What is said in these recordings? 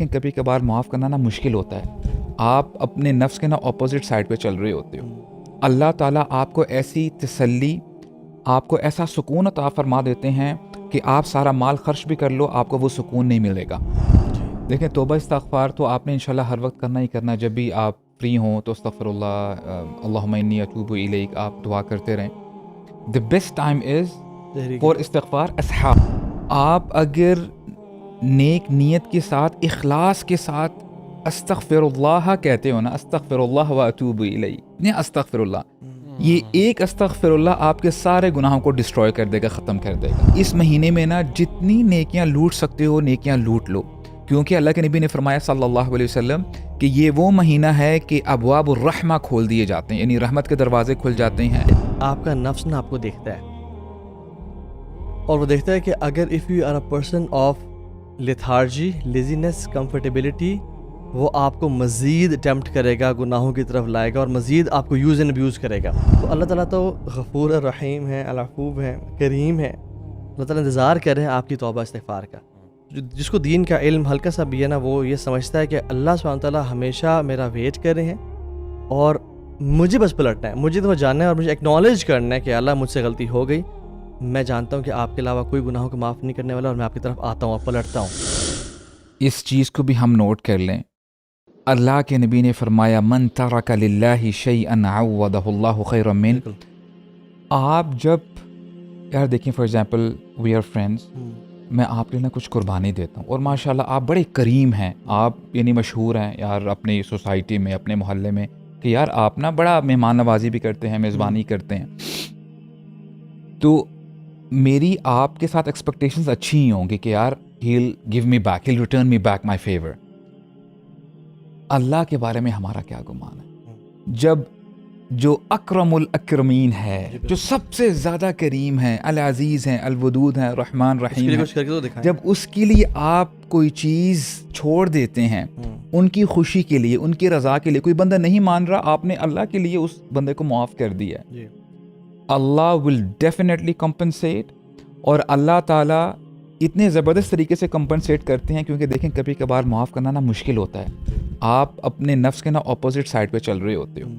دیکھیں کبھی کبھار معاف کرنا نا مشکل ہوتا ہے. آپ اپنے نفس کے نا اپوزٹ سائڈ پہ چل رہے ہوتے ہو. اللہ تعالیٰ آپ کو ایسی تسلی، آپ کو ایسا سکون عطا فرما دیتے ہیں کہ آپ سارا مال خرچ بھی کر لو آپ کو وہ سکون نہیں ملے گا. دیکھیں توبہ استغفار تو آپ نے انشاءاللہ ہر وقت کرنا ہی کرنا. جب بھی آپ فری ہوں تو استغفر اللہ، اللہم انی اتوب الیک آپ دعا کرتے رہیں. the best time is for استغفار اسحار. آپ اگر نیک نیت کے ساتھ اخلاص کے ساتھ استغفر اللہ کہتے ہو نا، استغفر اللہ و اتوب الیہ، نہیں استغفر اللہ، یہ ایک استغفر اللہ آپ کے سارے گناہوں کو ڈسٹروائے کر دے گا، ختم کر دے گا. اس مہینے میں نا جتنی نیکیاں لوٹ سکتے ہو نیکیاں لوٹ لو، کیونکہ اللہ کے نبی نے فرمایا صلی اللہ علیہ وسلم کہ یہ وہ مہینہ ہے کہ ابواب الرحمہ کھول دیے جاتے ہیں، یعنی رحمت کے دروازے کھل جاتے ہیں. آپ کا نفس نا آپ کو دیکھتا ہے، اور وہ دیکھتا ہے کہ اگر if you are a person of lethargy, laziness, comfortability, وہ آپ کو مزید اٹیمپٹ کرے گا، گناہوں کی طرف لائے گا اور مزید آپ کو یوز اینڈ ابیوز کرے گا. تو اللہ تعالیٰ تو غفور الرحیم ہے، العفو ہے، کریم ہے. اللہ تعالیٰ انتظار کر رہے ہیں آپ کی توبہ استغفار کا. جس کو دین کا علم ہلکا سا بھی ہے نا، وہ یہ سمجھتا ہے کہ اللہ سبحانہ تعالیٰ ہمیشہ میرا ویٹ کر رہے ہیں اور مجھے بس پلٹنا ہے، مجھے تو جاننا ہے اور مجھے ایکنالج کرنا ہے کہ اللہ مجھ سے غلطی ہو گئی. میں جانتا ہوں کہ آپ کے علاوہ کوئی گناہوں کو معاف نہیں کرنے والا، اور میں آپ کی طرف آتا ہوں اور پلٹتا ہوں. اس چیز کو بھی ہم نوٹ کر لیں. اللہ کے نبی نے فرمایا من ترک للہ شیئا عوضہ اللہ خیرا من. آپ جب یار دیکھیں for example we are friends, میں آپ کے لیے نا کچھ قربانی دیتا ہوں اور ماشاءاللہ آپ بڑے کریم ہیں، آپ یعنی مشہور ہیں یار اپنی سوسائٹی میں، اپنے محلے میں کہ یار آپ نا بڑا مہمان نوازی بھی کرتے ہیں، میزبانی کرتے ہیں. تو میری آپ کے ساتھ ایکسپیکٹیشنز اچھی ہی ہوں گی کہ یار he'll give me back, he'll return me back my favor. اللہ کے بارے میں ہمارا کیا گمان ہے؟ جب جو اکرم الاکرمین ہے، جو سب سے زیادہ کریم ہے، العزیز ہیں، الودود ہیں، رحمان رحیم ہیں، جب اس کے لیے آپ کوئی چیز چھوڑ دیتے ہیں ان کی خوشی کے لیے، ان کی رضا کے لیے، کوئی بندہ نہیں مان رہا، آپ نے اللہ کے لیے اس بندے کو معاف کر دیا ہے، اللہ ول ڈیفینیٹلی کمپنسیٹ. اور اللہ تعالیٰ اتنے زبردست طریقے سے کمپنسیٹ کرتے ہیں، کیونکہ دیکھیں کبھی کبھار معاف کرنا نا مشکل ہوتا ہے. آپ اپنے نفس کے نا اپوزٹ سائڈ پہ چل رہے ہوتے ہو.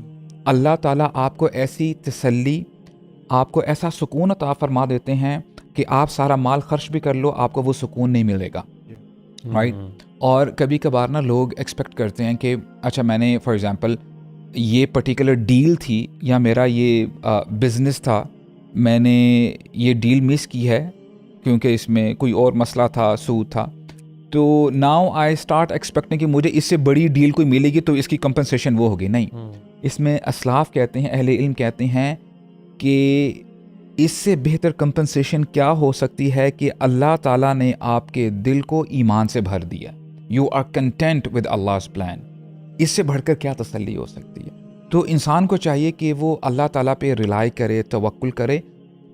اللہ تعالیٰ آپ کو ایسی تسلی، آپ کو ایسا سکون عطا فرما دیتے ہیں کہ آپ سارا مال خرچ بھی کر لو آپ کو وہ سکون نہیں ملے گا، رائٹ. اور کبھی کبھار نا لوگ ایکسپیکٹ کرتے ہیں کہ اچھا میں نے فار ایگزامپل یہ پرٹیکولر ڈیل تھی یا میرا یہ بزنس تھا، میں نے یہ ڈیل مس کی ہے کیونکہ اس میں کوئی اور مسئلہ تھا، سود تھا، تو ناؤ آئی اسٹارٹ ایکسپیکٹنگ کہ مجھے اس سے بڑی ڈیل کوئی ملے گی تو اس کی کمپنسیشن وہ ہوگی. نہیں، اس میں اسلاف کہتے ہیں، اہل علم کہتے ہیں کہ اس سے بہتر کمپنسیشن کیا ہو سکتی ہے کہ اللہ تعالیٰ نے آپ کے دل کو ایمان سے بھر دیا. You are content with Allah's plan. اس سے بڑھ کر کیا تسلی ہو سکتی ہے؟ تو انسان کو چاہیے کہ وہ اللہ تعالیٰ پہ ریلائی کرے، توکل کرے.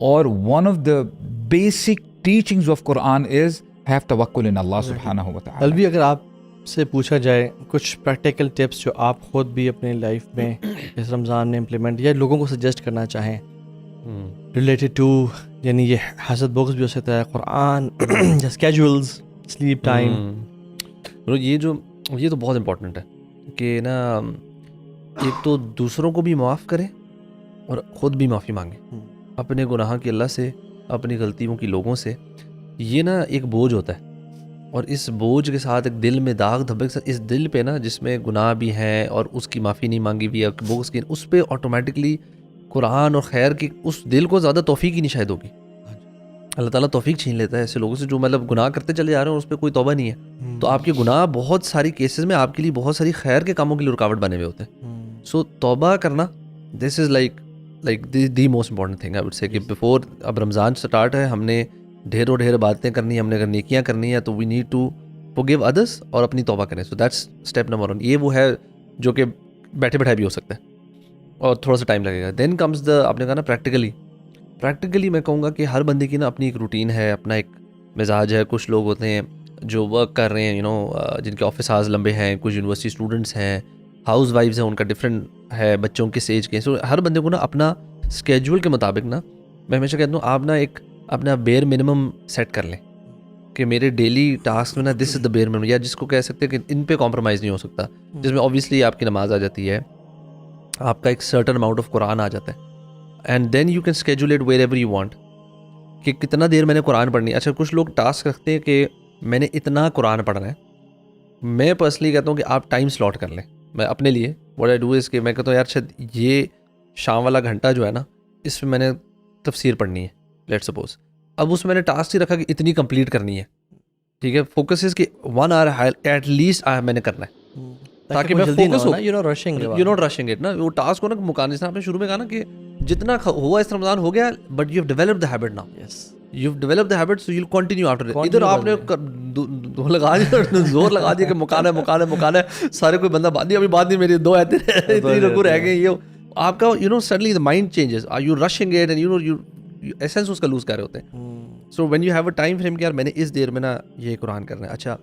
اور one of the basic teachings of Quran is have توکل ان اللہ سبحانہ و تعالیٰ. الوی اگر آپ سے پوچھا جائے کچھ پریکٹیکل ٹپس جو آپ خود بھی اپنے لائف میں اس رمضان میں امپلیمنٹ یا لوگوں کو سجیسٹ کرنا چاہیں ریلیٹڈ ٹو، یعنی یہ حسد بغض بھی ہو سکتا ہے، قرآن یا اسکیجولز، سلیپ ٹائم. یہ تو بہت امپورٹنٹ ہے کہ نا ایک تو دوسروں کو بھی معاف کرے اور خود بھی معافی مانگے اپنے گناہ کی اللہ سے، اپنی غلطیوں کی لوگوں سے. یہ نا ایک بوجھ ہوتا ہے، اور اس بوجھ کے ساتھ ایک دل میں داغ دھبے کے ساتھ اس دل پہ نا جس میں گناہ بھی ہیں اور اس کی معافی نہیں مانگی ہوئی ہے، بغض کی، اس پہ آٹومیٹکلی قرآن اور خیر کی اس دل کو زیادہ توفیق ہی نہیں شاید ہوگی. اللہ تعالیٰ توفیق چھین لیتا ہے ایسے لوگوں سے جو مطلب گناہ کرتے چلے جا رہے ہیں اور اس پہ کوئی توبہ نہیں ہے. تو آپ کے گناہ بہت ساری کیسز میں آپ کے لیے بہت ساری خیر کے کاموں کے لیے رکاوٹ بنے ہوئے ہوتے ہیں. سو توبہ کرنا this is like the most important thing I would say کہ بفور اب رمضان اسٹارٹ ہے، ہم نے ڈھیر باتیں کرنی ہے، ہم نے اگر نیکیاں کرنی ہے تو وی نیڈ ٹو فورگیو ادرس اور اپنی توبہ کریں. So that's step number 1. یہ وہ ہے جو کہ بیٹھے بیٹھائے بھی ہو سکتا ہے اور تھوڑا سا ٹائم لگے گا. دین کمز دا، آپ نے کہا نا پریکٹیکلی میں کہوں گا کہ ہر بندے کی نا اپنی ایک روٹین ہے، اپنا ایک مزاج ہے. کچھ لوگ ہوتے ہیں جو ورک کر رہے ہیں جن کے آفس آورز لمبے ہیں، کچھ یونیورسٹی اسٹوڈنٹس ہیں، ہاؤس وائفز ہیں، ان کا ڈفرینٹ ہے، بچوں کے اسٹیج کے. سو ہر بندے کو نا اپنا اسکیجول کے مطابق نا، میں ہمیشہ کہتا ہوں آپ نا ایک اپنا بیئر منیمم سیٹ کر لیں کہ میرے ڈیلی ٹاسک میں نا دس از دا بیئر منیمم, یا جس کو کہہ سکتے ہیں کہ ان پہ کمپرومائز نہیں ہو سکتا, جس میں اوبیسلی آپ کی نماز آ جاتی ہے, آپ کا ایک سرٹن اماؤنٹ آف قرآن آ جاتا ہے, and then you can schedule it wherever you want کہ کتنا دیر میں نے قرآن پڑھنی ہے. اچھا کچھ لوگ ٹاسک رکھتے ہیں کہ میں نے اتنا قرآن پڑھنا ہے. میں پرسنلی کہتا ہوں کہ آپ ٹائم سلاٹ کر لیں. میں اپنے لیے واٹ آئی ڈو از کہ میں کہتا ہوں یار شاید یہ شام والا گھنٹہ جو ہے نا اس میں نے تفسیر پڑھنی ہے لیٹ سپوز. اب اس میں نے ٹاسک ہی رکھا کہ اتنی کمپلیٹ کرنی ہے, ٹھیک ہے, فوکس از کہ 1 hour ایٹ لیسٹ میں نے کرنا ہے تاکہ میں focus who, you not rushing it نا. وہ ٹاسک کو نا مکان, جس طرح آپ نے شروع میں کہا نا کہ جتنا ہوا اس رمضان ہو گیا, but you have developed the habit now. You have developed the habit so you will continue after. ادھر آپ نے لگا دیا, زور لگا دیا کہ مکانا ہے, سارے کوئی بندہ باندھی, ابھی بعد نہیں میری 2 آیتیں اتنی رکوع رہ گئی, یہ آپ کا you know suddenly the mind changes, are you rushing it and you know you essence اس کا لوز کر رہے ہوتے ہیں. So when you have a time frame کہ یار میں نے اس دیر میں نا یہ قرآن کرنا ہے. اچھا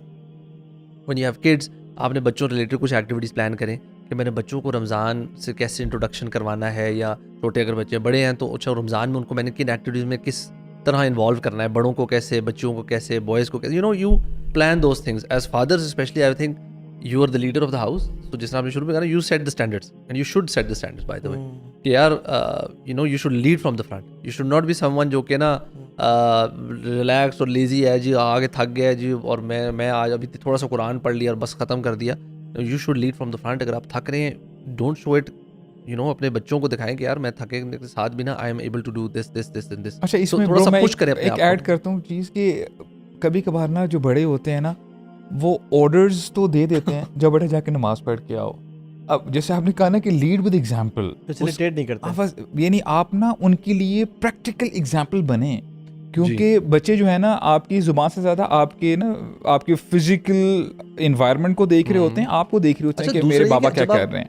وین یو ہیو کڈس, آپ نے بچوں ریلیٹڈ کچھ ایکٹیویٹیز پلان کریں کہ میں نے بچوں کو رمضان سے کیسے انٹروڈکشن کروانا ہے, یا چھوٹے اگر بچے بڑے ہیں تو اچھا رمضان میں ان کو میں نے کن ایکٹیویٹیز میں کس طرح انوالو کرنا ہے, بڑوں کو کیسے, بچوں کو کیسے, بوائز کو کیسے, you know you plan those things as fathers especially. I think you are the leader of the house. تو جس طرح آپ نے شروع میں کہا نا, you set the standards and you should set the standards by the way, کہ یار you know you should lead from the front. You should not be someone جو کہ نا ریلیکس اور لیزی ہے جی, آگے تھک گیا جی اور میں آج ابھی تھوڑا سا قرآن پڑھ لیا اور بس ختم کر دیا. You should lead from the front. اگر آپ تھک رہے ہیں don't show it, you know اپنے بچوں کو دکھائیں کہ یار میں تھکے کے ساتھ بھی نا I am able to do this this this this. اچھا اس میں تھوڑا سا پش کریں ایک ایڈ کرتا ہوں چیز کہ کبھی کبھار نا جو بڑے ہوتے ہیں نا وہ آرڈرز تو دے دیتے ہیں جب بیٹا جا کے نماز پڑھ کے آؤ. اب جیسے آپ نے کہا نا کہ لیڈ ود ایگزامپل, فیسیلیٹیٹ نہیں کرتے, یعنی آپ نا ان کے لیے پریکٹیکل ایگزامپل بنیں, کیونکہ بچے جو ہے نا آپ کی زبان سے زیادہ آپ کے نا آپ کے فزیکل انوائرمنٹ کو دیکھ رہے ہوتے ہیں, آپ کو دیکھ رہے ہوتے ہیں کہ میرے بابا کیا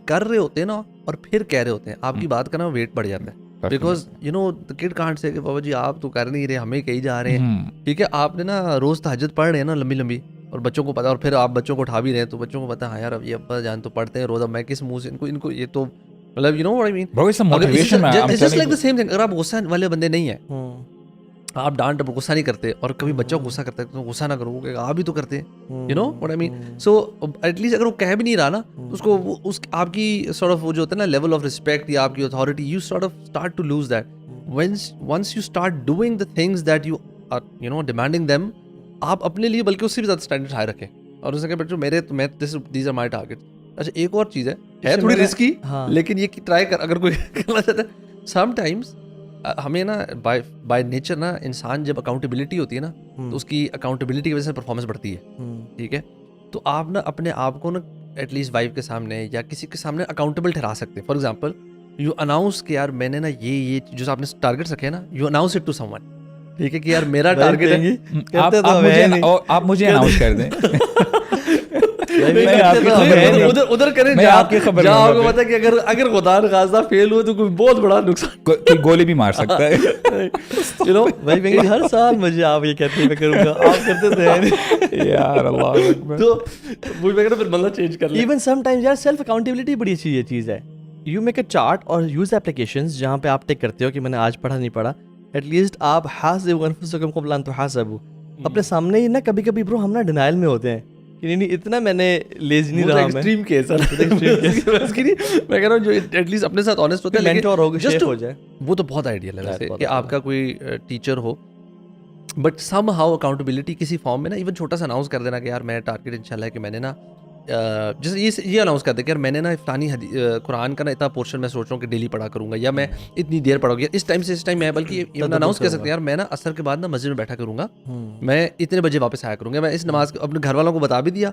کر رہے ہوتے ہیں نا, اور پھر کہہ رہے ہوتے ہیں, آپ کی بات کا نا ویٹ بڑھ جاتا ہے. Because you know the kid can't say کہ بابا جی آپ تو کر نہیں رہے, ہمیں کہیں جا رہے ہیں, ٹھیک ہے. آپ نے نا روز تہجد پڑھ رہے ہیں نا لمبی لمبی, اور بچوں کو پتا, اور پھر آپ بچوں کو اٹھا بھی رہے ہیں تو بچوں کو پتا, ہاں یار اب یہ ابا جان تو پڑھتے ہیں روز, اب میں کس منہ سے ان کو یہ تو مطلب you know what I mean. Just like the same thing, اگر آپ غصہ والے بندے نہیں ہیں, آپ ڈانٹ غصہ نہیں کرتے, اور کبھی بچہ غصہ کرتا ہے تو غصہ نہ کرو, کہ آپ بھی تو کرتے ہیں, you know what I mean. So at least اگر وہ کہہ بھی نہیں رہا نا اس کو اس آپ کی سارٹ آف وہ جو ہوتا ہے نا لیول آف رسپیکٹ یا آپ کی authority, you sort of start to lose that. Once you start doing the things that you are you know demanding them, آپ اپنے لیے بلکہ اس سے بھی زیادہ اسٹینڈرڈ ہائی رکھیں, اور اسے کہ بچوں میرے دیز آر مائی ٹارگیٹ. اچھا ایک اور چیز ہے تھوڑی رسکی, لیکن یہ ٹرائی کر اگر کوئی کرنا چاہتا ہے. سم ٹائمس ہمیں نا بائی نیچر نا انسان جب اکاؤنٹیبلٹی ہوتی ہے نا تو اس کی اکاؤنٹیبلٹی کی وجہ سے پرفارمنس بڑھتی ہے, ٹھیک ہے. تو آپ نا اپنے آپ کو نا ایٹ لیسٹ وائف کے سامنے یا کسی کے سامنے اکاؤنٹیبل ٹھہرا سکتے ہیں. فار ایگزامپل یو اناؤنس کہ یار میں نے نا یہ جو آپ نے ٹارگیٹ رکھے نا, you announce it to someone, ٹھیک ہے, کہ یار میرا ٹارگیٹ ہے, آپ مجھے اناؤنس کر دیں, ادھر کریں جہاں آپ کو پتا کہ اگر خدا نخواستہ فیل ہوئے تو کوئی بہت بڑا نقصان, کوئی گولی بھی مار سکتا ہے. یو نو بھائی ہر سال مجھے آپ یہ کہتے ہیں میں کروں گا, آپ کرتے تھے یار اللہ اکبر. تو وہ میں کہتا پھر بندہ چینج کر لے. ایون سم ٹائمز یار سیلف اکاؤنٹیبلٹی بڑی اچھی یہ چیز ہے. یو میک اے چارٹ اور یوز ایپلیکیشنز جہاں پہ آپ ٹیک کرتے ہو کہ میں نے آج پڑھا نہیں پڑھا, ایٹ لیسٹ آپ حاسبوا انفسکم قبل ان تحاسبوا, اپنے سامنے ہی نا کبھی کبھی برو ہم نا ڈینائل میں ہوتے ہیں کہ نہیں اتنا میں نے لیزی نہیں رہا. ایکسٹریم کیس ہے میں کہہ رہا ہوں جو ایٹ لیسٹ اپنے ساتھ آنیسٹ ہوتا ہے, مینٹور ہو جسٹ ہو جائے, وہ تو بہت آئیڈیل ہے ویسے کہ آپ کا کوئی teacher who, but some how accountability کسی فارم میں نا ایون چھوٹا سا اناؤنس کر دینا کہ یار میرا ٹارگیٹ انشاءاللہ ہے کہ میں نے نا جیسے یہ اناؤنس کر دے کہ یار میں نے نا فلانی قرآن کا نا اتنا پورشن میں سوچ رہا ہوں کہ ڈیلی پڑھا کروں گا, یا میں اتنی دیر پڑھوں گا اس ٹائم سے اس ٹائم میں, بلکہ اناؤنس کر سکتے ہیں یار میں نا عصر کے بعد نا مسجد میں بیٹھا کروں گا, میں اتنے بجے واپس آیا کروں گا. میں اس نماز اپنے گھر والوں کو بتا بھی دیا,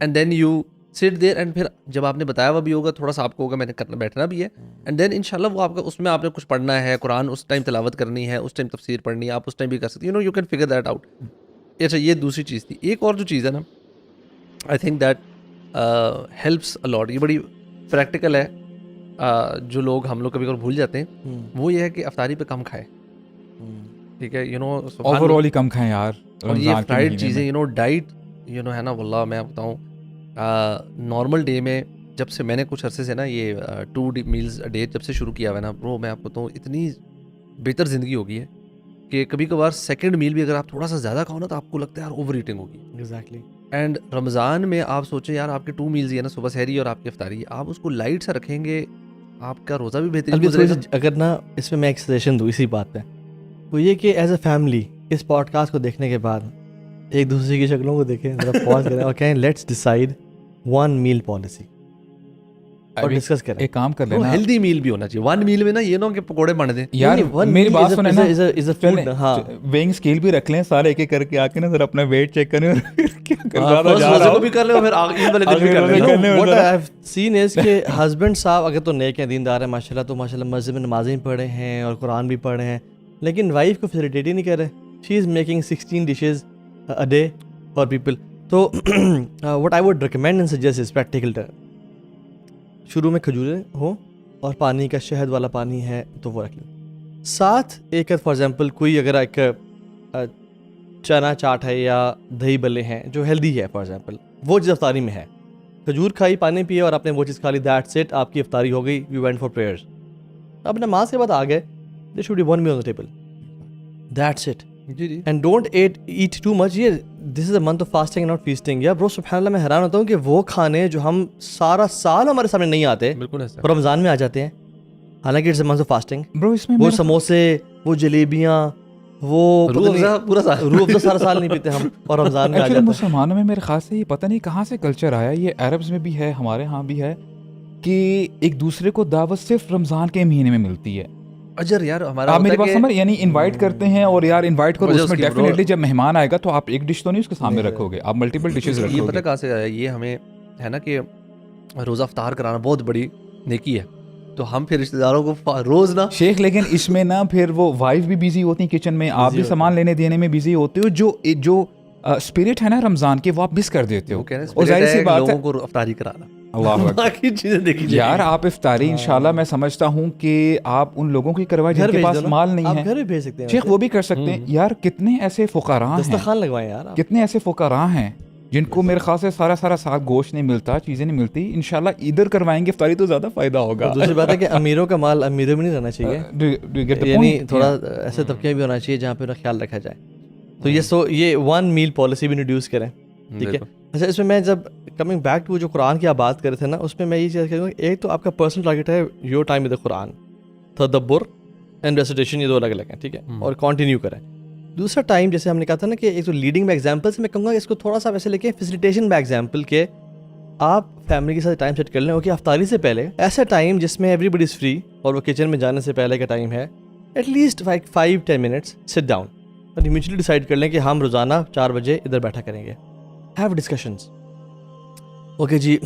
and then you sit there, and پھر جب آپ نے بتایا ہوا بھی ہوگا تھوڑا سا آپ کو ہوگا میں نے بیٹھنا بھی ہے, اینڈ دین انشاءاللہ وہ آپ کا اس میں آپ نے کچھ پڑھنا ہے, قرآن اس ٹائم تلاوت کرنی ہے, اس ٹائم تفسیر پڑھنی ہے, آپ اس ٹائم بھی کر سکتے, you know you can figure that out. اچھا یہ دوسری چیز تھی. ایک اور جو چیز ہے نا I think that helps a lot, یہ بڑی پریکٹیکل ہے, جو لوگ ہم لوگ کبھی کبھی بھول جاتے ہیں, وہ یہ ہے کہ افطاری پہ کم کھائے, ٹھیک ہے, یو نو اوور آل ہی کم کھائیں یار. اور یہ فرائڈ چیزیں you know diet you know ہے نا, واللہ میں بتاؤں نارمل ڈے میں جب سے میں نے کچھ عرصے سے نا یہ 2 meals a day جب سے شروع کیا ہوا ہے نا برو, میں آپ کو بتاؤں اتنی بہتر زندگی ہو گئی ہے کہ کبھی کبھار سیکنڈ میل بھی اگر آپ تھوڑا سا زیادہ کھاؤ نا تو آپ کو لگتا ہے یار اوور ایٹنگ ہوگی. ایگزیکٹلی. اینڈ رمضان میں آپ سوچیں یار آپ کے 2 میلز ہی ہے نا, صبح سحری اور آپ کی افطاری, آپ اس کو لائٹ سے رکھیں گے, آپ کا روزہ بھی بہترین گزرے گا. اگر نا اس میں ایک سجیشن دوں اسی بات پہ, وہ یہ کہ ایز اے فیملی اس پوڈ کاسٹ کو دیکھنے کے بعد ایک دوسرے کی شکلوں کو دیکھیں, ذرا پاز کریں اور کہیں لیٹس ڈیسائیڈ 1 میل پالیسی اور ڈسکس کریں. ایک کام کر لینا, ہیلدی میل بھی ہونا چاہیے. 1 میل میں نا یہ نہ ہو کہ پکوڑے بن دیں. یار میری بات سنیں نا, ویئنگ اسکیل بھی رکھ لیں سارے ایک ایک کر کے, آ کے نا ذرا اپنا ویٹ چیک کریں اور بھی کر لیں اور پھر عید والے دن بھی کر لیں. What I have seen is کہ ہسبینڈ صاحب اگر تو نیک ہیں, دیندار ہیں ماشاء اللہ, تو ماشاء اللہ مسجد میں نمازیں بھی پڑھے ہیں اور قرآن بھی پڑھے ہیں, لیکن وائف کو فیسیلیٹیٹ ہی نہیں کر رہے. She is making 16 dishes a day for people. تو what I would recommend and suggest is practical. شروع میں کھجوریں ہوں اور پانی کا شہد والا پانی ہے تو وہ رکھ لیں. ساتھ ایک فار ایگزامپل کوئی اگر ایک چنا چاٹ ہے یا دہی بلے ہیں جو ہیلدی ہے فار ایگزامپل, وہ چیز افطاری میں ہے, کھجور کھائی, پانی پیے اور آپ نے وہ چیز کھا لی, دیٹس اٹ, آپ کی افطاری ہو گئی. We went for prayers. اب نماز کے بعد آ گئے, there should be 1 meal on the table. That's it. جی جی. And don't eat too much. یہ this is a month of fasting not feasting. یا برو سبحان اللہ, میں حیران ہوتا ہوں کہ وہ کھانے جو ہم سارا سال ہمارے سامنے نہیں آتے, بالکل رمضان میں آ جاتے ہیں, حالانکہ it's a month of fasting. Bro اس میں وہ سموسے, وہ جلیبیاں, وہ روح افزا سارا سال نہیں پیتے ہم, اور رمضان میں آ جاتے ہیں. مسلمانوں میں میرے خیال سے یہ پتہ نہیں کہاں سے کلچر آیا, یہ عربز میں بھی ہے, ہمارے ہاں بھی ہے, کہ ایک دوسرے کو دعوت صرف رمضان کے مہینے میں ملتی ہے. اجر یار ہمارا آپ میری بات سمجھ, یعنی انوائٹ کرتے ہیں اور یار انوائٹ کرو, اس میں ڈیفینیٹلی جب مہمان آئے گا تو آپ ایک ڈش تو نہیں اس کے سامنے رکھو گے, آپ ملٹیپل ڈشز رکھو گے. یہ پتہ کہاں سے آیا, یہ ہمیں ہے نا کہ روزہ افطار کرانا بہت بڑی نیکی ہے, تو ہم پھر رشتہ داروں کو روز نا شیخ, لیکن اس میں نا پھر وہ وائف بھی بیزی ہوتی ہیں کچن میں, آپ بھی سامان لینے دینے میں بیزی ہوتے ہو, جو اسپرٹ ہے نا رمضان کے وہ آپ مس کر دیتے ہو. اور ظاہر سی بات ہے لوگوں کو افطاری کرانا, باقی چیزیں دیکھی یار, آپ افطاری انشاءاللہ میں سمجھتا ہوں کہ آپ ان لوگوں کی کروائیں جن کے پاس مال نہیں ہے, گھر بھی بھیج سکتے ہیں شیخ, وہ بھی کر سکتے ہیں. یار کتنے ایسے فقراء ہیں, دسترخوان لگوائیں یار, کتنے ایسے فقراء ہیں جن کو میرے خیال سے سارا سال گوشت نہیں ملتا, چیزیں نہیں ملتی. انشاءاللہ ادھر کروائیں گے افطاری تو زیادہ فائدہ ہوگا. دوسری بات ہے کہ امیروں کا مال امیروں میں نہیں رہنا چاہیے, یعنی تھوڑا ایسے طبقے بھی ہونا چاہیے جہاں پہ خیال رکھا جائے. تو یہ 1 meal پالیسی بھی انٹروڈیوس کریں, ٹھیک ہے. اچھا, اس میں میں جب کمنگ بیک ٹو جو قرآن کی آپ بات کر رہے تھے نا, اس میں میں یہ چیز کہوں گا, ایک تو آپ کا پرسنل ٹارگیٹ ہے یور ٹائم ود قرآن, تدبر اینڈ ریسیٹیشن, یہ 2 الگ الگ ہیں, ٹھیک ہے, اور کنٹینیو کریں. دوسرا ٹائم جیسے ہم نے کہا تھا نا کہ ایک تو لیڈنگ بائی ایگزامپل سے, میں کہوں گا اس کو تھوڑا سا ویسے لے کے فیسیلیٹیشن بائی ایگزامپل کے آپ فیملی کے ساتھ ٹائم سیٹ کر لیں. اوکے, افطاری سے پہلے ایسا ٹائم جس میں ایوری بڈی از فری اور وہ کچن میں جانے سے پہلے کا ٹائم ہے, at least 5-10 minutes sit down اور میوچلی ڈیسائڈ کر لیں کہ ہم روزانہ 4 بجے ادھر بیٹھا کریں گے. Have discussions. اوکے جی,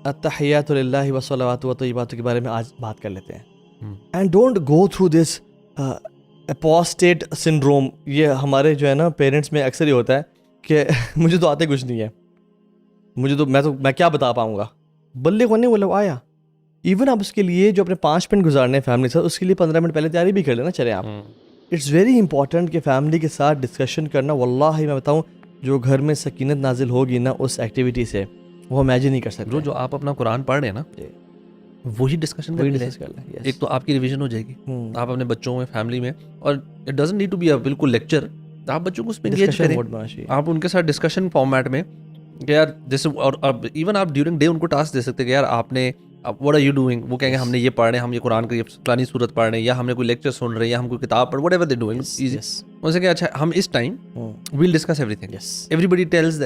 التحیات للہ والصلوات والطیبات کے بارے میں آج بات کر لیتے ہیں. And don't go through this apostate syndrome. یہ ہمارے جو ہے نا پیرنٹس میں اکثر ہی ہوتا ہے کہ مجھے تو آتے کچھ نہیں ہے, میں کیا بتا پاؤں گا, بلے کو نہیں, وہ لوگ آیا. ایون آپ اس کے لیے جو اپنے 5 منٹ گزارنے ہیں فیملی کے ساتھ, اس کے لیے 15 منٹ پہلے تیاری بھی کر لینا چلیں آپ. اٹس ویری امپورٹنٹ کہ فیملی کے ساتھ ڈسکشن کرنا. واللہ میں بتاؤں, جو گھر میں سکینت نازل ہوگی نا اس ایکٹیویٹی سے, وہ امیجن نہیں کر سکتے. جو آپ اپنا قرآن پڑھ رہے ہیں نا, وہی ڈسکشن کر لیں. ایک تو آپ کی ریویژن ہو جائے گی, آپ اپنے بچوں میں, فیملی میں, اور it doesn't need to be بالکل لیکچر, آپ بچوں کو اس میں انگیج کریں, آپ ان کے ساتھ ڈسکشن فارمیٹ میں کہ یار جیسے, اور ایون آپ ڈیورنگ ڈے ان کو ٹاسک دے سکتے کہ یار آپ نے واٹ آر یو ڈوئنگ, وہ کہیں گے ہم نے یہ پڑھ رہے ہیں, ہم یہ قرآن کی فلانی صورت پڑھ رہے ہیں, یا ہم نے کوئی لیکچر سن رہے ہیں, یا ہم کوئی کتاب پڑھ, whatever they doing, easy. ان سے کہ اچھا ہم اس time we'll discuss everything. Everybody tells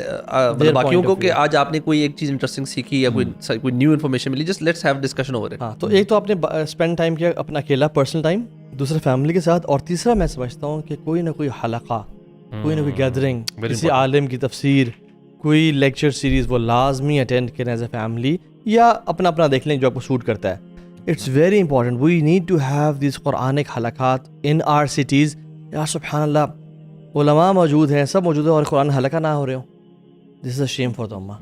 باقیوں کو کہ آج آپ نے کوئی ایک چیز انٹرسٹنگ سیکھی یا کوئی نیو انفارمیشن ملی, just let's have discussion over it. ہاں, تو ایک تو آپ نے اسپینڈ ٹائم کیا اپنا اکیلا پرسنل ٹائم, دوسرا فیملی کے ساتھ, اور تیسرا میں سمجھتا ہوں کہ کوئی نہ کوئی حلقہ, کوئی نہ کوئی گیدرنگ, کسی عالم کی تفسیر, کوئی لیکچر سیریز, وہ لازمی اٹینڈ کریں ایز اے فیملی, یا اپنا دیکھ لیں جو آپ کو سوٹ کرتا ہے. It's very important, we need to have these Quranic حلقات ان آر سٹیز. یا سبحان اللہ, علماء موجود ہیں, سب موجود ہیں, اور قرآن حلقہ نہ ہو رہے ہوں, دس is a shame for the امہ.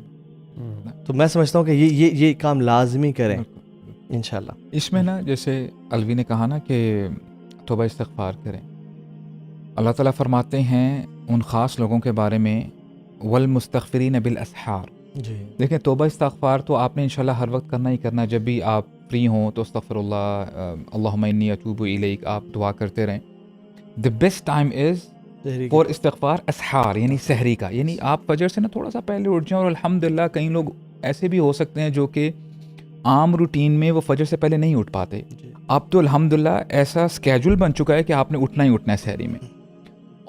تو میں سمجھتا ہوں کہ یہ کام لازمی کریں انشاءاللہ. اس میں نا جیسے الوی نے کہا نا کہ توبہ استغفار کریں, اللہ تعالیٰ فرماتے ہیں ان خاص لوگوں کے بارے میں, والمستغفرین بالاسحار. جی, دیکھیں توبہ استغفار تو آپ نے انشاءاللہ ہر وقت کرنا ہی کرنا, جب بھی آپ فری ہوں تو استغفر اللہ، اللہم انی اتوب الیک آپ دعا کرتے رہیں. The best time is for استغفار اسحار، یعنی سحری کا، یعنی آپ فجر سے نا تھوڑا سا پہلے اٹھ جائیں. اور الحمدللہ کئی لوگ ایسے بھی ہو سکتے ہیں جو کہ عام روٹین میں وہ فجر سے پہلے نہیں اٹھ پاتے. اب تو الحمدللہ ایسا اسکیجول بن چکا ہے کہ آپ نے اٹھنا ہی اٹھنا ہے سحری میں.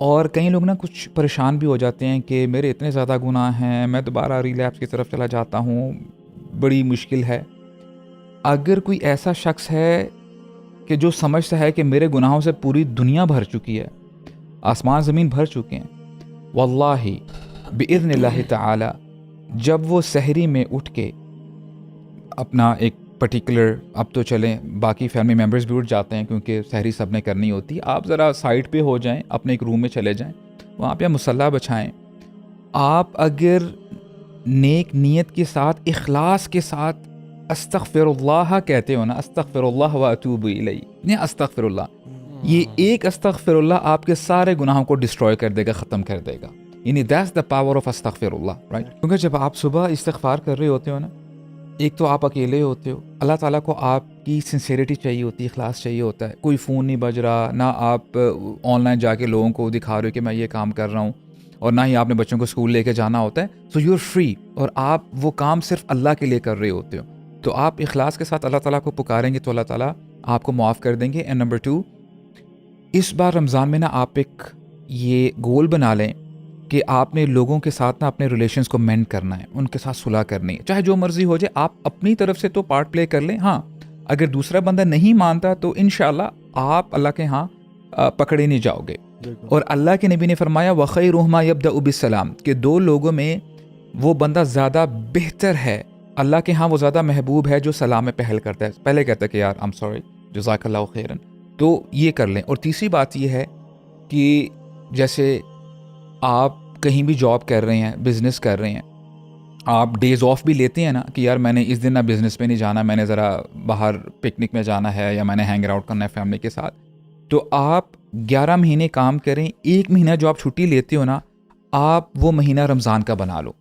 اور کئی لوگ نا کچھ پریشان بھی ہو جاتے ہیں کہ میرے اتنے زیادہ گناہ ہیں، میں دوبارہ ریلیپس کی طرف چلا جاتا ہوں، بڑی مشکل ہے. اگر کوئی ایسا شخص ہے کہ جو سمجھتا ہے کہ میرے گناہوں سے پوری دنیا بھر چکی ہے، آسمان زمین بھر چکے ہیں، واللہ بإذن اللہ تعالی جب وہ سحری میں اٹھ کے اپنا ایک پرٹیکولر، اب تو چلیں باقی فیملی ممبرز بھی اٹھ جاتے ہیں کیونکہ سحری سب نے کرنی ہوتی، آپ ذرا سائڈ پہ ہو جائیں، اپنے ایک روم میں چلے جائیں، وہاں پہ مصلی بچھائیں. آپ اگر نیک نیت کے ساتھ، اخلاص کے ساتھ استغفر اللہ کہتے ہو نا، استغفر اللہ و اتوب الیہ، نہیں استغفر اللہ، یہ ایک استغفر اللہ آپ کے سارے گناہوں کو ڈسٹروائے کر دے گا، ختم کر دے گا. یعنی دیٹس دا پاور آف استغفر اللہ، رائٹ. کیونکہ جب آپ صبح استغفار کر رہے ہوتے ہو نا، ایک تو آپ اکیلے ہوتے ہو، اللہ تعالیٰ کو آپ کی سنسیریٹی چاہیے ہوتی ہے، اخلاص چاہیے ہوتا ہے. کوئی فون نہیں بج رہا، نہ آپ آن لائن جا کے لوگوں کو دکھا رہے ہو کہ میں یہ کام کر رہا ہوں، اور نہ ہی آپ نے بچوں کو اسکول لے کے جانا ہوتا ہے. سو یو آر فری، اور آپ وہ کام صرف اللہ کے لیے کر رہے ہوتے ہو. تو آپ اخلاص کے ساتھ اللہ تعالیٰ کو پکاریں گے تو اللہ تعالیٰ آپ کو معاف کر دیں گے. اینڈ نمبر 2، اس بار رمضان میں نا آپ ایک یہ گول بنا لیں کہ آپ نے لوگوں کے ساتھ نا اپنے ریلیشنز کو مینڈ کرنا ہے، ان کے ساتھ صلح کرنی ہے، چاہے جو مرضی ہو جائے. آپ اپنی طرف سے تو پارٹ پلے کر لیں، ہاں اگر دوسرا بندہ نہیں مانتا تو انشاءاللہ آپ اللہ کے ہاں پکڑے نہیں جاؤ گے. اور اللہ کے نبی نے فرمایا وَخَيْرُهُمَا يَبْدَأُ بِالسَّلَامِ، کہ دو لوگوں میں وہ بندہ زیادہ بہتر ہے، اللہ کے ہاں وہ زیادہ محبوب ہے جو سلام میں پہل کرتا ہے، پہلے کہتا ہے کہ یار I'm sorry جزاک اللہ خیرن. تو یہ کر لیں. اور تیسری بات یہ ہے کہ جیسے آپ کہیں بھی جاب کر رہے ہیں، بزنس کر رہے ہیں، آپ ڈیز آف بھی لیتے ہیں نا کہ یار میں نے اس دن نہ بزنس پہ نہیں جانا، میں نے ذرا باہر پکنک میں جانا ہے، یا میں نے ہینگ آؤٹ کرنا ہے فیملی کے ساتھ. تو آپ 11 مہینے کام کریں، 1 مہینہ جو آپ چھٹی لیتے ہو نا، آپ وہ مہینہ رمضان کا بنا لو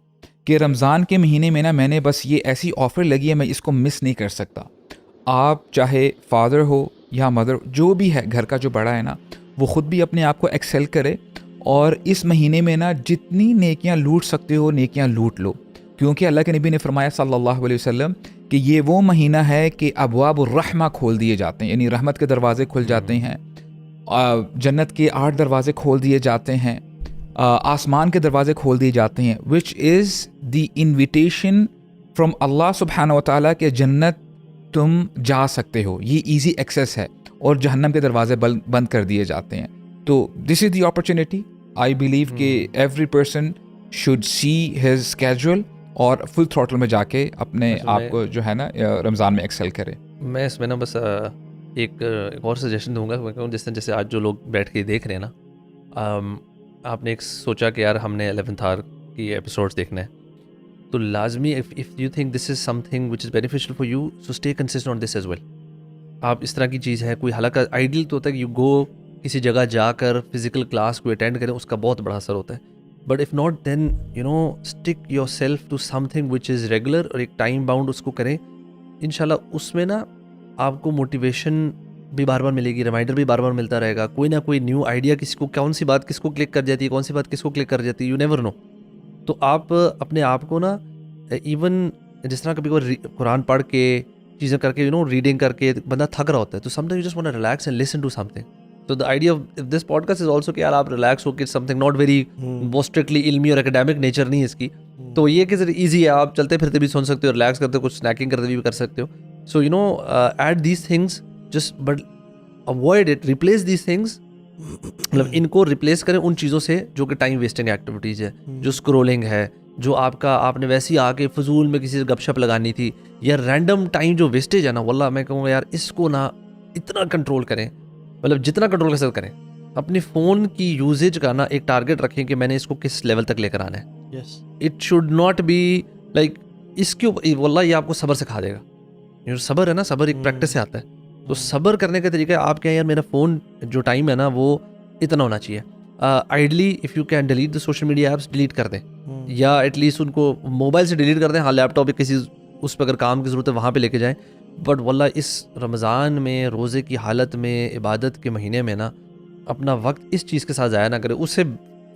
کہ رمضان کے مہینے میں نا میں نے بس یہ ایسی آفر لگی ہے، میں اس کو مس نہیں کر سکتا. آپ چاہے فادر ہو یا مدر، جو بھی ہے گھر کا جو بڑا ہے نا، وہ خود بھی اپنے آپ کو ایکسل کرے، اور اس مہینے میں نا جتنی نیکیاں لوٹ سکتے ہو نیکیاں لوٹ لو. کیونکہ اللہ کے نبی نے فرمایا صلی اللہ علیہ وسلم کہ یہ وہ مہینہ ہے کہ ابواب الرحمہ کھول دیے جاتے ہیں، یعنی رحمت کے دروازے کھل جاتے ہیں، جنت کے 8 دروازے کھول دیے جاتے ہیں، آسمان کے دروازے کھول دیے جاتے ہیں، وچ از دی انویٹیشن فرام اللہ سبحانہ و تعالیٰ کہ جنت تم جا سکتے ہو، یہ ایزی ایکسیس ہے، اور جہنم کے دروازے بند کر دیے جاتے ہیں. تو دس از دی اپرچونیٹی. آئی بلیو کہ every person should see his schedule اور فل تھروٹل میں جا کے اپنے آپ کو جو ہے نا رمضان میں ایکسل کرے. میں اس میں نا بس ایک اور سجیشن دوں گا. جیسے آج جو لوگ بیٹھ کے دیکھ رہے ہیں نا، آپ نے ایک سوچا کہ یار ہم نے 11th آور کی ایپیسوڈس دیکھنا ہے، تو لازمی if you think this is something which is beneficial for you, so stay consistent on this as well. آپ اس طرح کی چیز ہے، کوئی حالانکہ آئیڈیل تو ہوتا ہے کہ یو گو کسی جگہ جا کر فزیکل کلاس کو اٹینڈ کریں، اس کا بہت بڑا اثر ہوتا ہے. But if not then you know stick yourself to something which is regular, اور ایک ٹائم باؤنڈ اس کو کریں. انشاءاللہ اس میں نا آپ کو موٹیویشن بھی بار بار ملے گی، ریمائنڈر بھی بار بار ملتا رہے گا، کوئی نہ کوئی نیو آئیڈیا کسی کو، کون سی بات کس کو کلک کر جاتی ہے، کون سی بات کس کو کلک کر جاتی ہے، یو نیور نو. تو آپ اپنے آپ کو نا ایون جس طرح کبھی کوئی قرآن پڑھ کے چیزیں کر کے ریڈنگ کر کے بندہ تھک رہا ہوتا ہے، تو some time you just want to relax and listen to something. تو the idea of this podcast is also کہ یار آپ ریلیکس ہو کے سم تھنگ ناٹ ویری وہ اسٹرکٹلی علمی اور اکیڈیمک نیچر نہیں ہے اس کی، تو یہ کہ ایزی ہے، آپ چلتے پھرتے بھی سن سکتے ہو، ریلیکس کرتے ہو، کچھ اسنیکنگ کرتے بھی کر سکتے ہو. So add these things just but avoid it, replace these things, مطلب ان کو ریپلیس کریں ان چیزوں سے جو کہ ٹائم ویسٹنگ ایکٹیویٹیز ہے، جو اسکرولنگ ہے، جو آپ نے ویسے ہی آ کے فضول میں کسی سے گپ شپ لگانی تھی، یا رینڈم ٹائم جو ویسٹیج ہے نا، واللہ میں کہوں گا یار اس کو نا اتنا کنٹرول کریں، مطلب جتنا کنٹرول کر سکتے کریں. اپنے فون کی یوزیج کا نا ایک ٹارگیٹ رکھیں کہ میں نے اس کو کس لیول تک لے کر آنا ہے. It should not be like اس کے واللہ یہ آپ کو صبر سکھا دے گا. صبر ہے نا، صبر ایک پریکٹس سے آتا ہے. تو صبر کرنے کا طریقہ آپ کہیں یار میرا فون جو ٹائم ہے نا وہ اتنا ہونا چاہیے. Ideally if you can delete the social media apps delete کر دیں، یا ایٹ لیسٹ ان کو موبائل سے ڈیلیٹ کر دیں. ہاں لیپ ٹاپ پہ کسی اس پہ اگر کام کی ضرورت ہے وہاں پہ لے کے جائیں، بٹ واللہ اس رمضان میں روزے کی حالت میں عبادت کے مہینے میں نا اپنا وقت اس چیز کے ساتھ ضائع نہ کرے. اس سے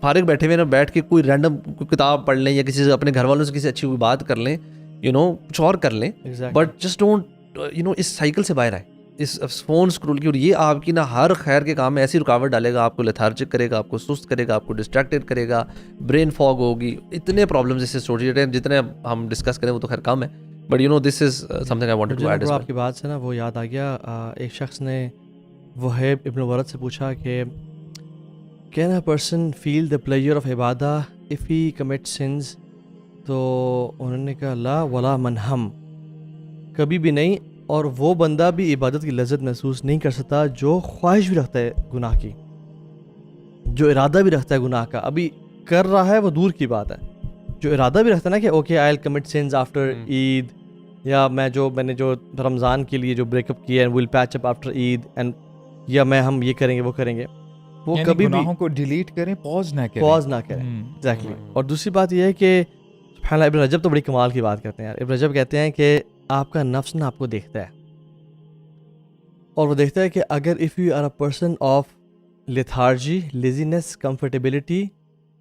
فارغ بیٹھے ہوئے نا بیٹھ کے کوئی رینڈم کتاب پڑھ لیں یا کسی سے اپنے گھر والوں سے کسی اچھی کوئی بات کر لیں, کچھ اور کر لیں, بٹ جسٹ ڈونٹ اس سائیکل سے باہر آئیں, اس فون اسکرول کی. اور یہ آپ کی نا ہر خیر کے کام میں ایسی رکاوٹ ڈالے گا, آپ کو لیتھارجک کرے گا, آپ کو سست کرے گا, آپ کو ڈسٹریکٹیڈ کرے گا, برین فاگ ہوگی, اتنے پرابلمز اس سے اسوسیٹڈ ہیں. جتنے ہم ڈسکس کریں وہ تو خیر کم ہے, but this is something I wanted to add. آپ کی بات سے نا وہ یاد آ گیا, ایک شخص نے وہیب ابن ورد سے پوچھا کہ can a person feel the pleasure of عبادہ اف ہی کمٹ سنز؟ تو انہوں نے کہا لا ولا منہم, کبھی بھی نہیں, اور وہ بندہ بھی عبادت کی لذت محسوس نہیں کر سکتا جو خواہش بھی رکھتا ہے گناہ کی, جو ارادہ بھی رکھتا ہے گناہ کا. ابھی کر رہا ہے وہ دور کی بات ہے, جو ارادہ بھی رکھتا ہے نا کہ okay I will commit sins after Eid, یا میں نے جو رمضان کے لیے جو بریک اپ کیا ہے ول پیچ اپ آفٹر عید, اینڈ یا ہم یہ کریں گے وہ کریں گے, وہ کبھی بھی گناہوں کو ڈیلیٹ کریں, پاز نہ کریں. ایگزیکٹلی. اور دوسری بات یہ ہے کہ سبحان اللہ, ابن رجب تو بڑی کمال کی بات کرتے ہیں یار. ابن رجب کہتے ہیں کہ آپ کا نفس نا آپ کو دیکھتا ہے, اور وہ دیکھتا ہے کہ اگر if you are a person of lethargy, laziness, comfortability,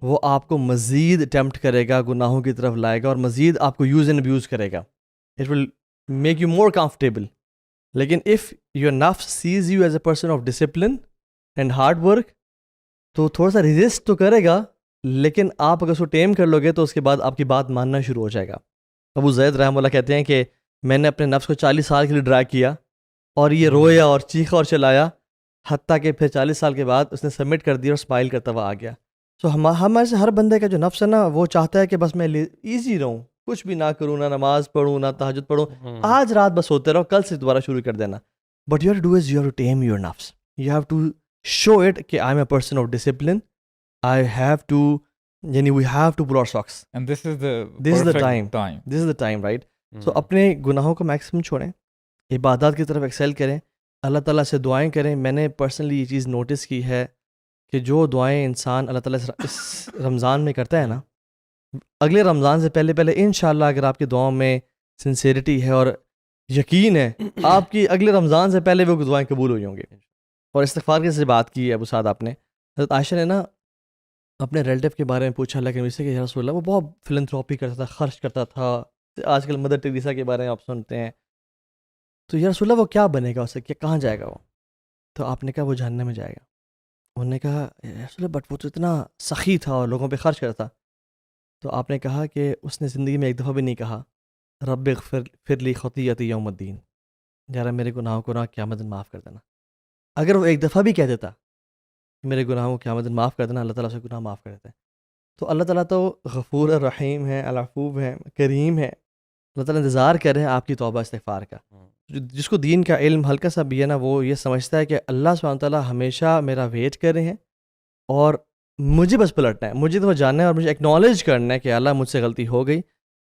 وہ آپ کو مزید ٹیمپٹ کرے گا, گناہوں کی طرف لائے گا, اور مزید آپ کو یوز اینڈ ابیوز کرے گا. It will make you more comfortable. لیکن اف یور نفس sees you as a person of discipline and hard work, تو تھوڑا سا ریزسٹ تو کرے گا, لیکن آپ اگر اس کو ٹیم کر لو گے تو اس کے بعد آپ کی بات ماننا شروع ہو جائے گا. ابو زید رحمہ اللہ کہتے ہیں کہ میں نے اپنے نفس کو 40 سال کے لیے ڈرائی کیا, اور یہ رویا اور چیخا اور چلایا, حتیٰ کہ پھر 40 سال کے بعد اس نے سبمٹ کر دیا اور اسمائل کرتا ہوا آ گیا. سو ہمارے سے ہر بندے کا جو نفس ہے نا, وہ چاہتا ہے کہ بس میں ایزی رہوں, کچھ بھی نہ کروں, نہ نماز پڑھوں, نہ تہجد پڑھوں, آج رات بس ہوتے رہو, کل سے دوبارہ شروع کر دینا. But you have to do is you have to tame your نفس, you have to show it کہ I am a person of discipline, I have to, یعنی we have to pull our socks, this is the time, right. So اپنے گناہوں کو maximum چھوڑیں, عبادات کی طرف ایکسیل کریں, اللہ تعالیٰ سے دعائیں کریں. میں نے پرسنلی یہ چیز نوٹس کی ہے کہ جو دعائیں انسان اللہ تعالیٰ اس رمضان میں کرتا ہے نا, اگلے رمضان سے پہلے انشاءاللہ اگر آپ کی دعاؤں میں سنسیریٹی ہے اور یقین ہے, آپ کی اگلے رمضان سے پہلے وہ دعائیں قبول ہوئی ہوں گی. اور استغفار کی سے بات کی ہے ابو سعد آپ نے, حضرت عائشہ نے نا اپنے ریلیٹیو کے بارے میں پوچھا اللہ کے نبی سے کہ یا رسول اللہ, وہ بہت فلنتھروپی کرتا تھا, خرچ کرتا تھا, آج کل مدر ٹریسا کے بارے میں آپ سنتے ہیں, تو یا رسول اللہ وہ کیا بنے گا, اسے کہاں جائے گا وہ؟ تو آپ نے کہا وہ جہنم میں جائے گا. انہوں نے کہا یا رسول اللہ بٹ وہ تو اتنا سخی تھا اور لوگوں پہ خرچ کرتا. تو آپ نے کہا کہ اس نے زندگی میں ایک دفعہ بھی نہیں کہا رب اغفر لی خطیئتی یوم الدین, یار میرے گناہوں کو نا قیامت دن معاف کر دینا. اگر وہ ایک دفعہ بھی کہہ دیتا کہ میرے گناہوں کو قیامت دن معاف کر دینا, اللہ تعالیٰ سے گناہ معاف کر دیتے ہیں. تو اللہ تعالیٰ تو غفور الرحیم ہے, العفو ہے, کریم ہے. اللہ تعالیٰ انتظار کر رہے ہیں آپ کی توبہ استغفار کا. جس کو دین کا علم ہلکا سا بھی ہے نا, وہ یہ سمجھتا ہے کہ اللہ سبحانہ تعالیٰ ہمیشہ میرا ویٹ کر رہے ہیں, اور مجھے بس پلٹنا ہے, مجھے تو جاننا ہے اور مجھے ایکنالج کرنا ہے کہ اللہ مجھ سے غلطی ہو گئی,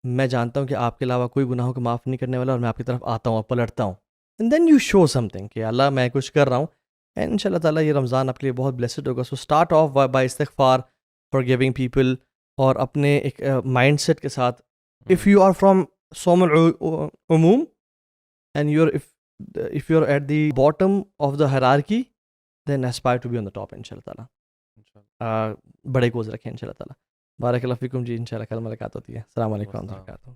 میں جانتا ہوں کہ آپ کے علاوہ کوئی گناہوں کو معاف نہیں کرنے والا, اور میں آپ کی طرف آتا ہوں اور پلٹتا ہوں. And then you show something کہ اللہ میں کچھ کر رہا ہوں, اینڈ ان شاء اللہ تعالیٰ یہ رمضان آپ کے لیے بہت بلیسڈ ہوگا. سو اسٹارٹ آف بائی استغفار, فار گیونگ پیپل, اور اپنے ایک مائنڈ سیٹ کے ساتھ, اف یو آر فرام صوم العموم and you are at the bottom of the hierarchy, then aspire to be on the top ان شاء اللہ تعالیٰ. بڑے گوز رکھیں ان شاء اللہ تعالیٰ. بارک اللہ فیکم جی, ان شاء اللہ کل ملاقات ہوتی ہے. السلام علیکم و رحمۃ اللہ وبرکاتہ.